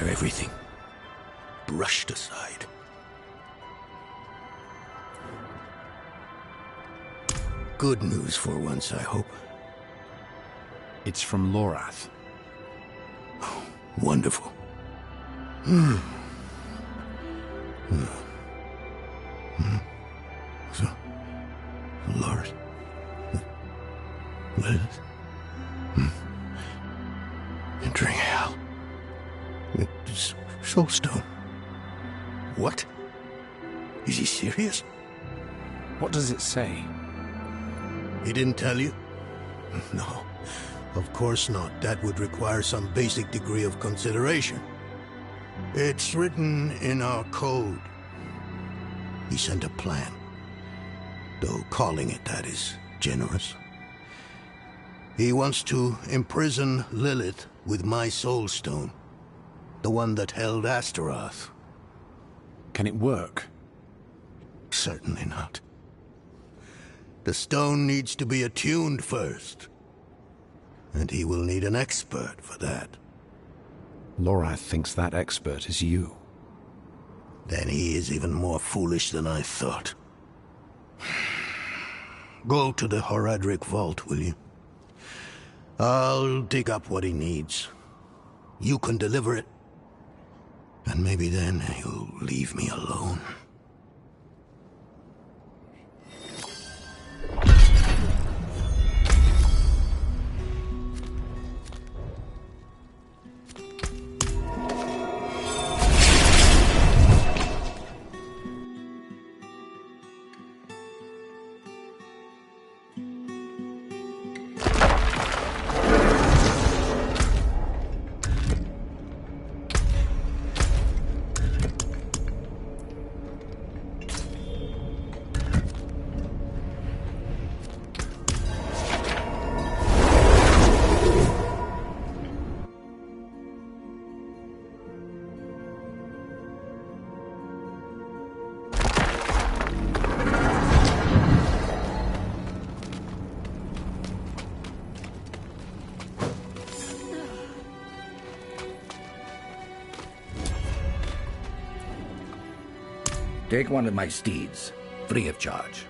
after everything. Brushed aside. Good news for once, I hope. It's from Lorath. Oh, wonderful. So, Lord, Liz, entering hell. Soulstone. What? Is he serious? What does it say? He didn't tell you? No, of course not. That would require some basic degree of consideration. It's written in our code. He sent a plan. Though calling it that is generous. He wants to imprison Lilith with my soulstone. The one that held Astaroth. Can it work? Certainly not. The stone needs to be attuned first. And he will need an expert for that. Lorath thinks that expert is you. Then he is even more foolish than I thought. Go to the Horadric vault, will you? I'll dig up what he needs. You can deliver it. And maybe then he'll leave me alone. Take one of my steeds, free of charge.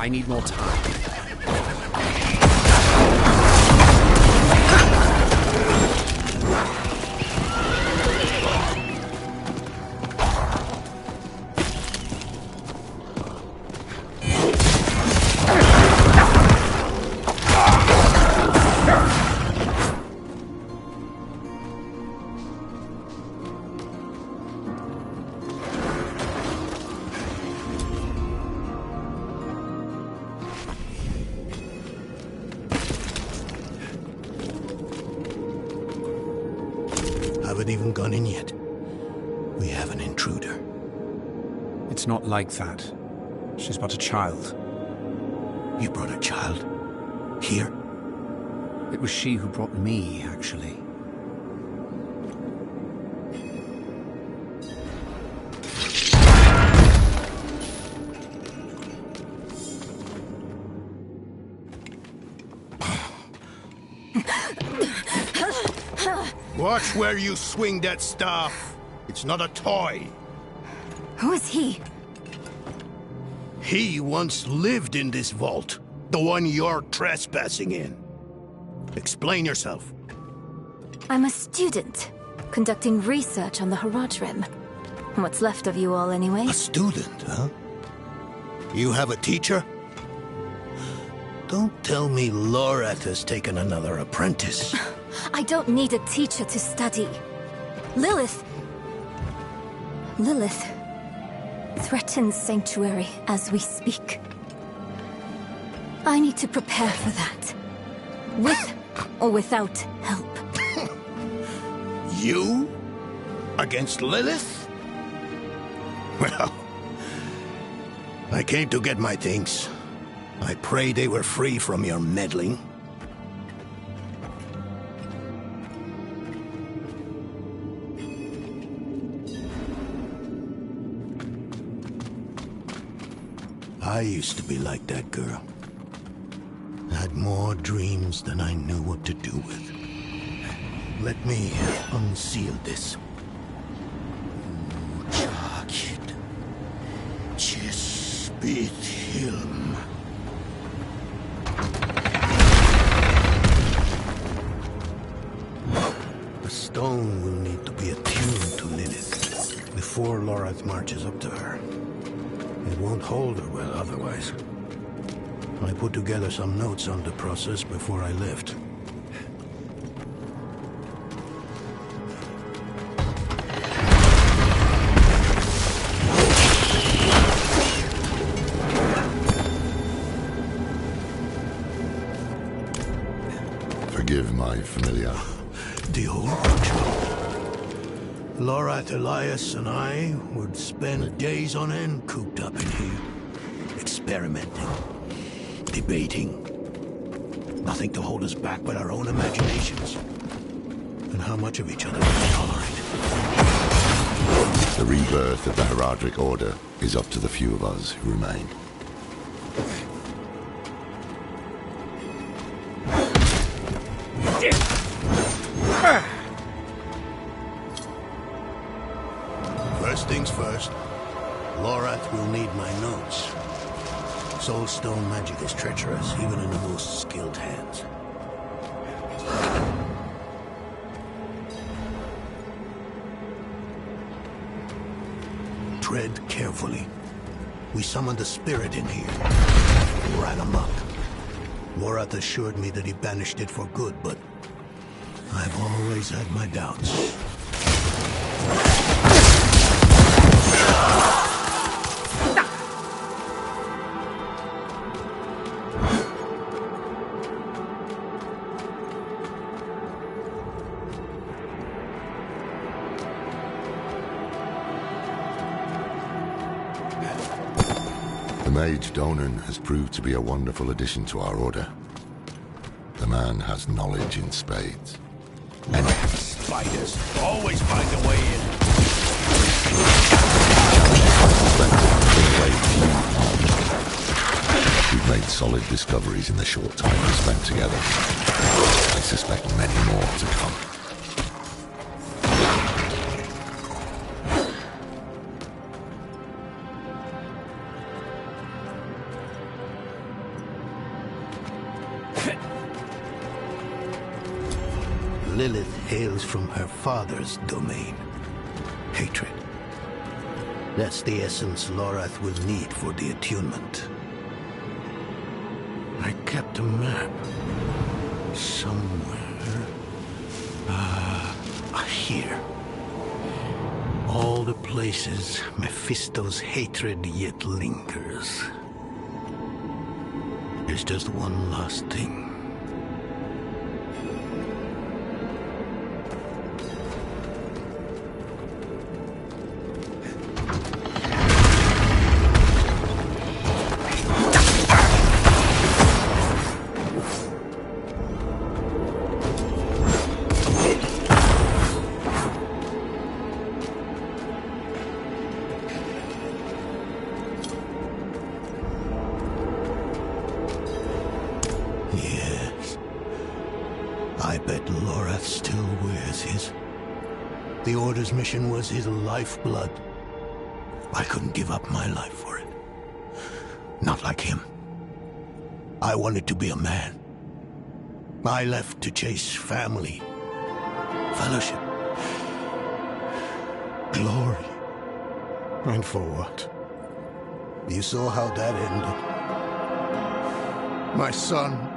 I need more time. Haven't even gone in yet. We have an intruder. It's not like that. She's but a child. You brought a child? Here? It was she who brought me, actually. Watch where you swing that staff. It's not a toy. Who is he? He once lived in this vault. The one you're trespassing in. Explain yourself. I'm a student, conducting research on the Haradrim. What's left of you all, anyway? A student, huh? You have a teacher? Don't tell me Lorath has taken another apprentice. I don't need a teacher to study. Lilith threatens Sanctuary as we speak. I need to prepare for that. With or without help. You? Against Lilith? Well, I came to get my things. I pray they were free from your meddling. I used to be like that girl. Had more dreams than I knew what to do with. Let me unseal this. Jacket. Chespit Hilm. The stone will need to be attuned to Lilith before Lorath marches up to her. It won't hold her well otherwise. I put together some notes on the process before I left. Forgive my familiar. The old workshop. Lorath, Elias, and I would spend days on end cooped up in here. Experimenting. Debating. Nothing to hold us back but our own imaginations. And how much of each other we tolerate. The rebirth of the Haradric Order is up to the few of us who remain. First things first, Lorath will need my notes. Soulstone magic is treacherous, even in the most skilled hands. Tread carefully. We summoned a spirit in here. Ran amok. Lorath assured me that he banished it for good, but I've always had my doubts. The mage Donan has proved to be a wonderful addition to our order. The man has knowledge in spades. And spiders always find a way in. We've made solid discoveries in the short time we spent together. I suspect many more to come. Lilith hails from her father's domain. Hatred. That's the essence Lorath will need for the attunement. I kept a map. Somewhere. Here. All the places Mephisto's hatred yet lingers. There's just one last thing. Yes. I bet Lorath still wears his. The Order's mission was his lifeblood. I couldn't give up my life for it. Not like him. I wanted to be a man. I left to chase family, fellowship, glory. And for what? You saw how that ended. My son.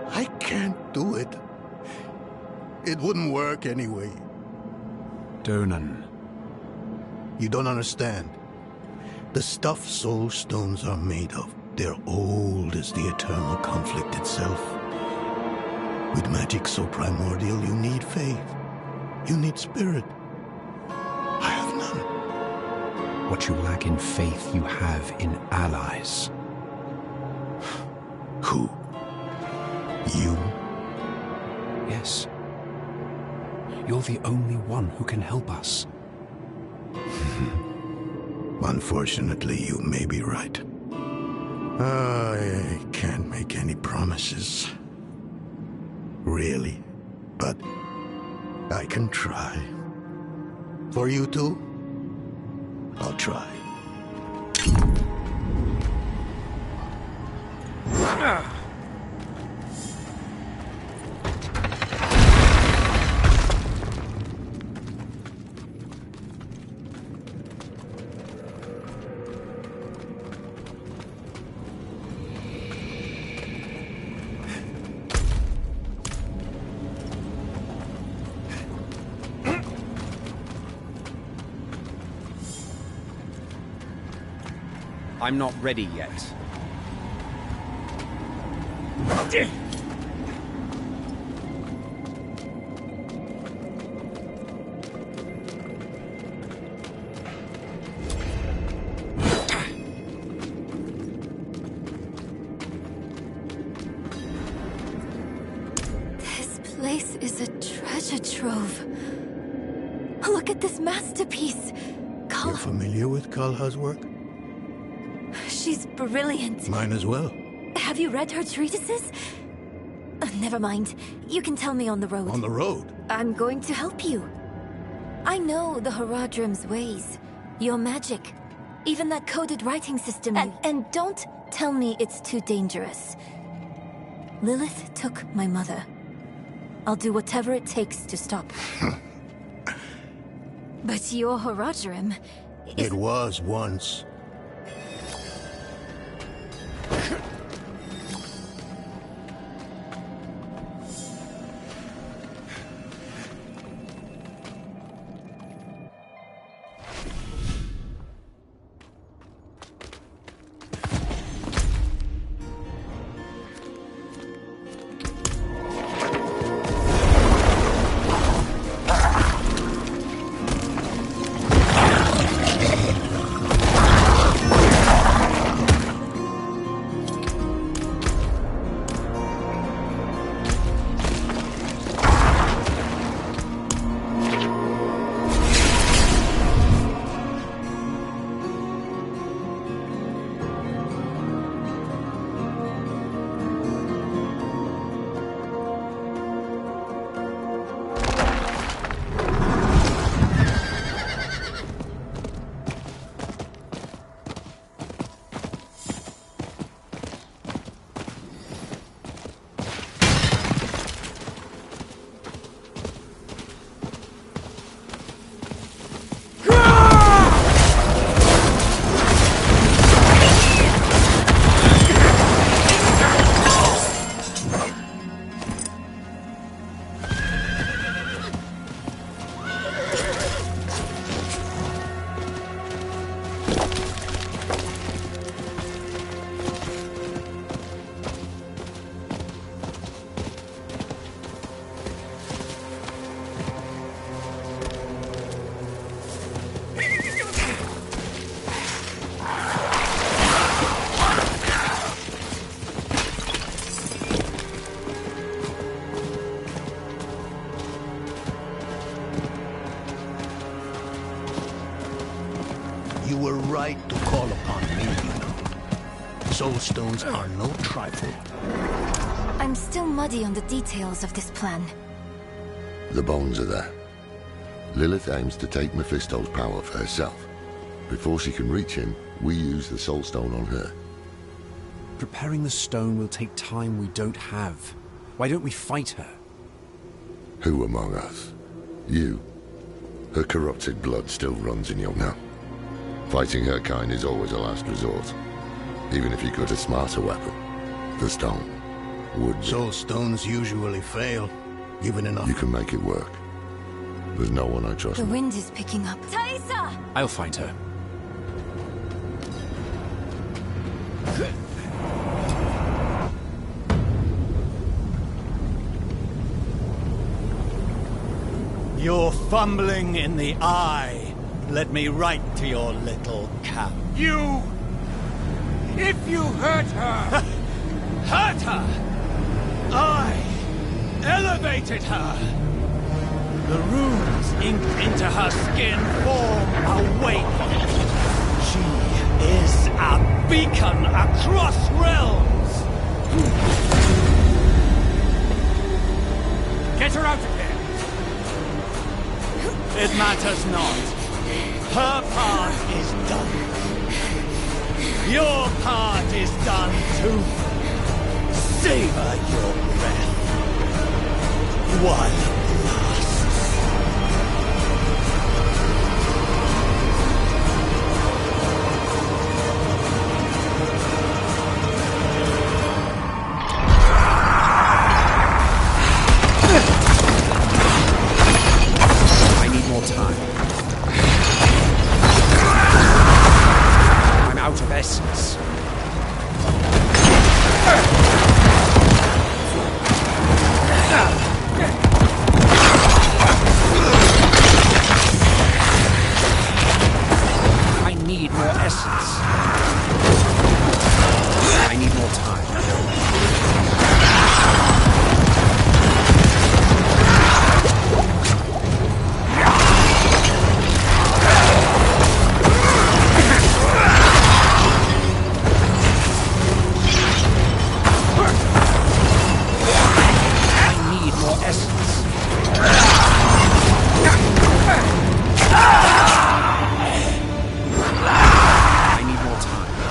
I can't do it. It wouldn't work anyway. Donan. You don't understand. The stuff soul stones are made of, they're old as the eternal conflict itself. With magic so primordial, you need faith. You need spirit. I have none. What you lack in faith, you have in allies. Who? You? Yes. You're the only one who can help us. Unfortunately, you may be right. I can't make any promises. Really. But I can try. For you two, I'll try. I'm not ready yet. This place is a treasure trove. Look at this masterpiece. You're familiar with Kalha's work? She's brilliant. Mine as well. Have you read her treatises? Never mind. You can tell me on the road. On the road? I'm going to help you. I know the Haradrim's ways. Your magic. Even that coded writing system. And don't tell me it's too dangerous. Lilith took my mother. I'll do whatever it takes to stop her. But your Haradrim... It was once. soul stones are no trifle. I'm still muddy on the details of this plan. The bones are there. Lilith aims to take Mephisto's power for herself. Before she can reach him, we use the soul stone on her. Preparing the stone will take time we don't have. Why don't we fight her? Who among us? You. Her corrupted blood still runs in you now. Fighting her kind is always a last resort. Even if you got a smarter weapon, the stone would be. Soul stones usually fail, given enough. You can make it work. There's no one I trust The more. wind is picking up. Taisa! I'll find her. You're fumbling in the eye. Let me write to your little cap. You! If you hurt her! Hurt her! I elevated her! The runes inked into her skin form awake. She is a beacon across realms! Get her out of here! It matters not. Her part is done. Your part is done too. Savor your breath while it lasts. I need more time. I'm out of essence. I need more essence. I need more time. I need more essence. I need more time.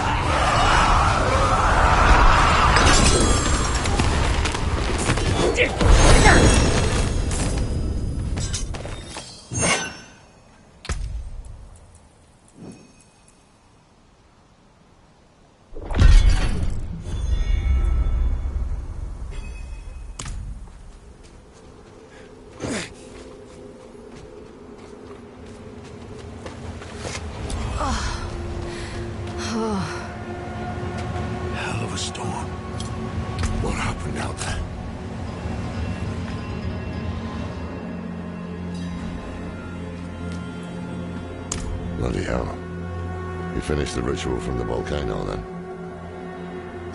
Hell of a storm. What happened out there? Bloody hell. You finished the ritual from the volcano then?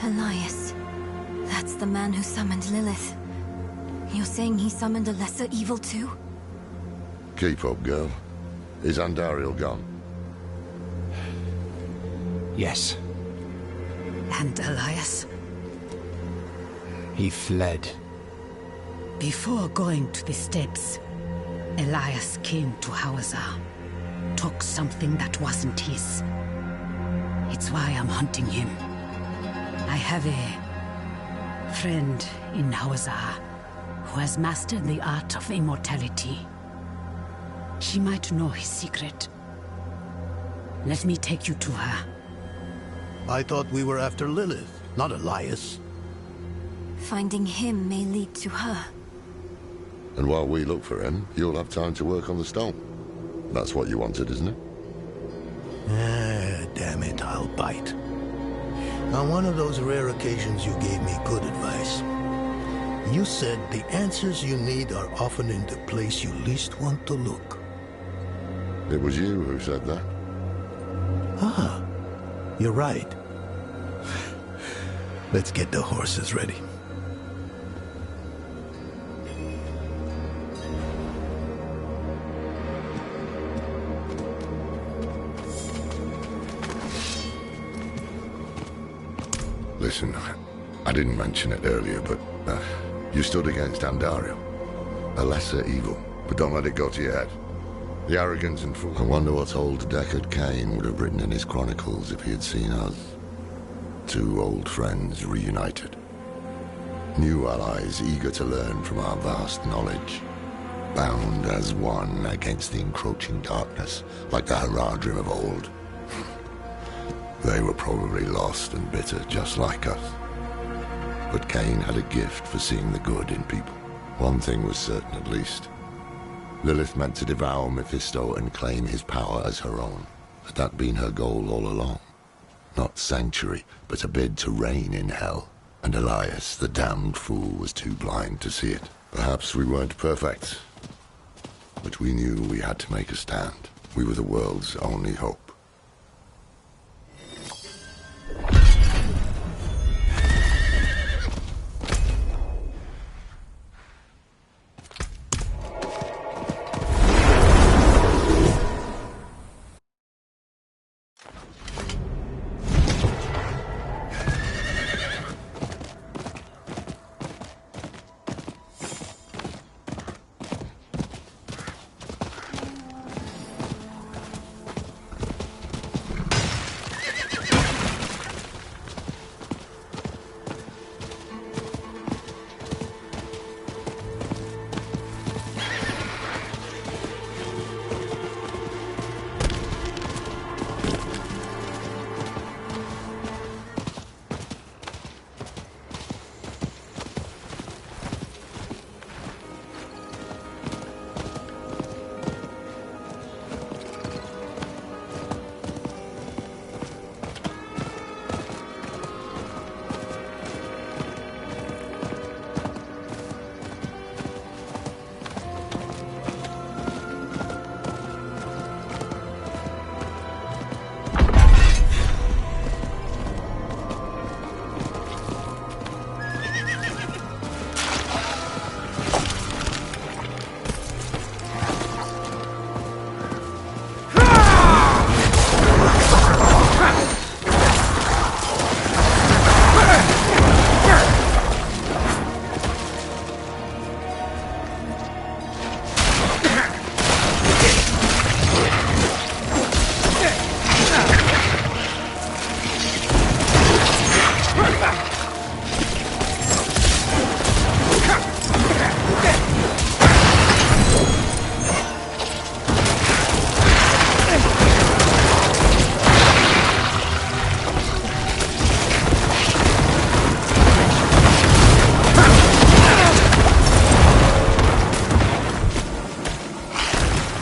Elias. That's the man who summoned Lilith. You're saying he summoned a lesser evil too? Keep up, girl. Is Andariel gone? Yes, And Elias, he fled. before going to the steps, Elias came to Hawazar, took something that wasn't his. It's why I'm hunting him. I have a friend in Hawazar who has mastered the art of immortality. She might know his secret. Let me take you to her. I thought we were after Lilith, not Elias. Finding him may lead to her. And while we look for him, you'll have time to work on the stone. That's what you wanted, isn't it? Ah, damn it, I'll bite. On one of those rare occasions you gave me good advice. You said the answers you need are often in the place you least want to look. It was you who said that. Ah, you're right. Let's get the horses ready. Listen, I didn't mention it earlier, but you stood against Andario. A lesser evil, but don't let it go to your head. The arrogance and fool. I wonder what old Deckard Cain would have written in his chronicles if he had seen us. Two old friends reunited. New allies eager to learn from our vast knowledge. Bound as one against the encroaching darkness, like the Haradrim of old. They were probably lost and bitter, just like us. But Cain had a gift for seeing the good in people. One thing was certain, at least. Lilith meant to devour Mephisto and claim his power as her own. Had that been her goal all along? Not sanctuary, but a bid to reign in hell. And Elias, the damned fool, was too blind to see it. Perhaps we weren't perfect, but we knew we had to make a stand. We were the world's only hope.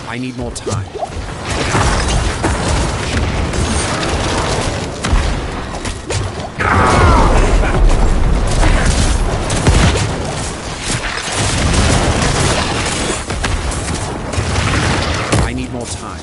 I need more time. I need more time.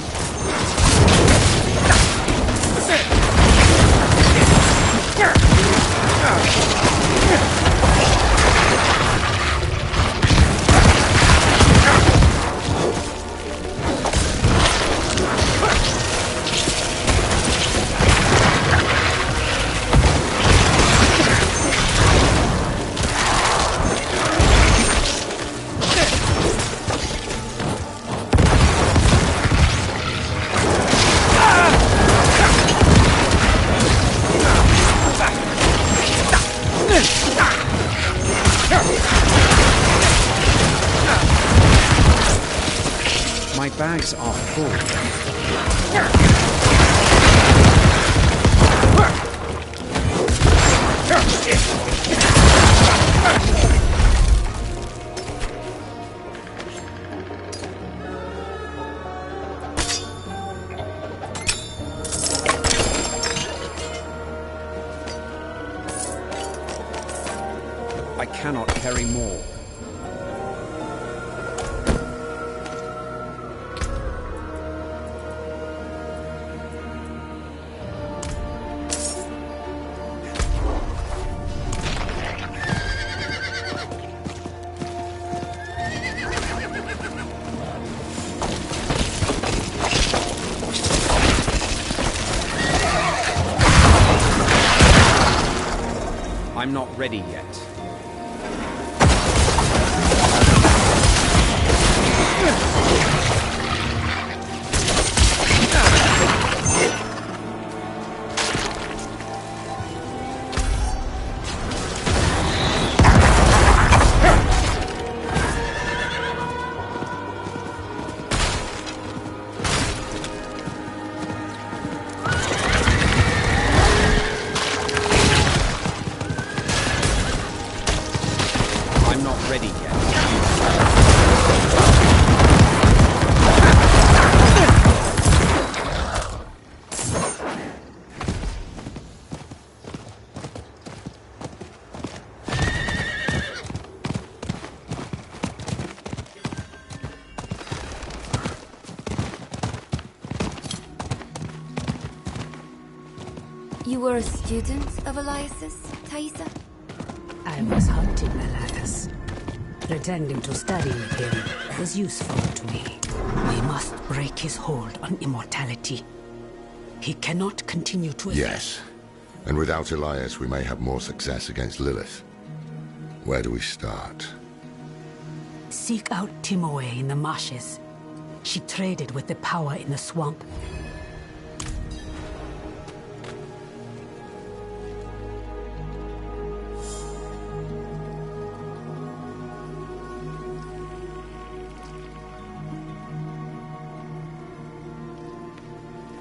My bags are full. I cannot carry more. I'm not ready yet. I'm not ready yet. You were a student of Elias's, Thaisa? I was hunting Elias. Pretending to study with him was useful to me. We must break his hold on immortality. He cannot continue to... Yes. And without Elias, we may have more success against Lilith. Where do we start? Seek out Timoe in the marshes. She traded with the power in the swamp.